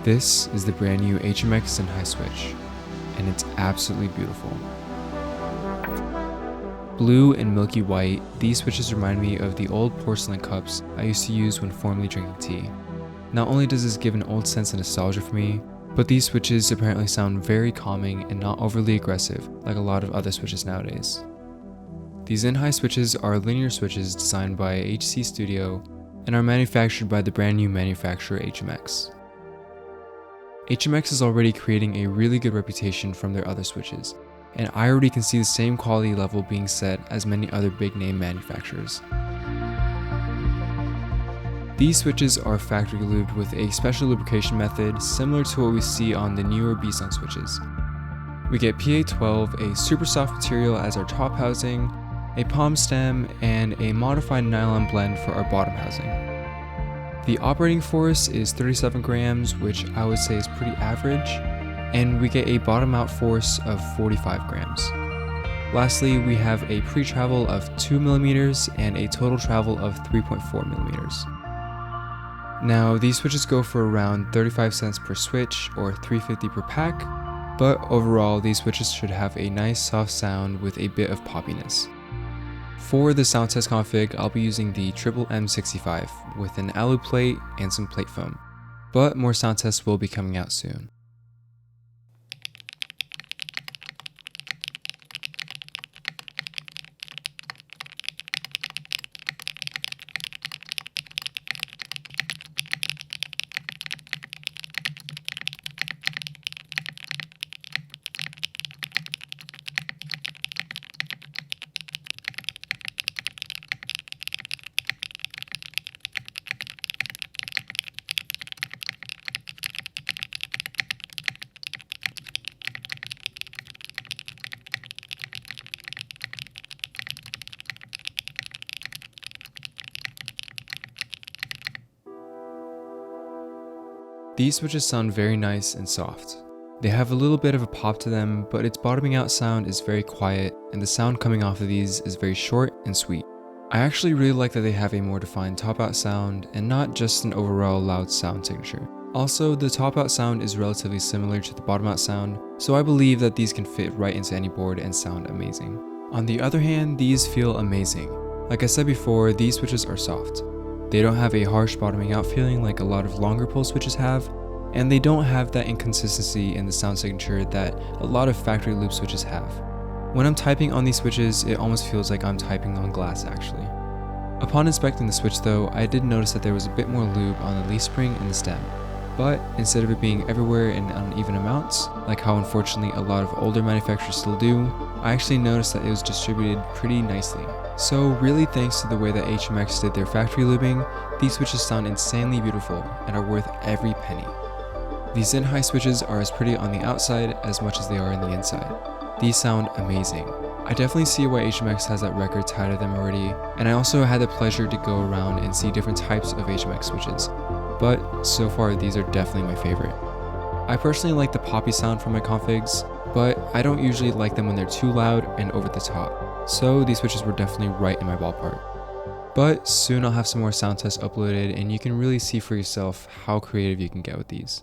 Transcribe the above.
This is the brand new XinHai Switch, and it's absolutely beautiful. Blue and milky white, these switches remind me of the old porcelain cups I used to use when formerly drinking tea. Not only does this give an old sense of nostalgia for me, but these switches apparently sound very calming and not overly aggressive like a lot of other switches nowadays. These XinHai switches are linear switches designed by HC Studio and are manufactured by the brand new manufacturer HMX. HMX is already creating a really good reputation from their other switches, and I already can see the same quality level being set as many other big name manufacturers. These switches are factory lubed with a special lubrication method similar to what we see on the newer B-Sung switches. We get PA12, a super soft material as our top housing, a palm stem, and a modified nylon blend for our bottom housing. The operating force is 37 grams, which I would say is pretty average, and we get a bottom out force of 45 grams. Lastly, we have a pre-travel of 2 millimeters and a total travel of 3.4 millimeters. Now, these switches go for around 35 cents per switch or $3.50 per pack, but overall these switches should have a nice soft sound with a bit of poppiness. For the sound test config, I'll be using the M65 with an alu plate and some plate foam, but more sound tests will be coming out soon. These switches sound very nice and soft. They have a little bit of a pop to them, but its bottoming out sound is very quiet, and the sound coming off of these is very short and sweet. I actually really like that they have a more defined top out sound and not just an overall loud sound signature. Also, the top out sound is relatively similar to the bottom out sound, so I believe that these can fit right into any board and sound amazing. On the other hand, these feel amazing. Like I said before, these switches are soft. They don't have a harsh bottoming out feeling like a lot of longer pull switches have, and they don't have that inconsistency in the sound signature that a lot of factory loop switches have. When I'm typing on these switches, it almost feels like I'm typing on glass actually. Upon inspecting the switch though, I did notice that there was a bit more lube on the leaf spring and the stem, but instead of it being everywhere in uneven amounts, like how unfortunately a lot of older manufacturers still do, I actually noticed that it was distributed pretty nicely. So really thanks to the way that HMX did their factory lubing, these switches sound insanely beautiful and are worth every penny. These XinHai switches are as pretty on the outside as much as they are on the inside. These sound amazing. I definitely see why HMX has that record tied to them already, and I also had the pleasure to go around and see different types of HMX switches, but so far these are definitely my favorite. I personally like the poppy sound from my configs, but I don't usually like them when they're too loud and over the top, so these switches were definitely right in my ballpark. But soon I'll have some more sound tests uploaded and you can really see for yourself how creative you can get with these.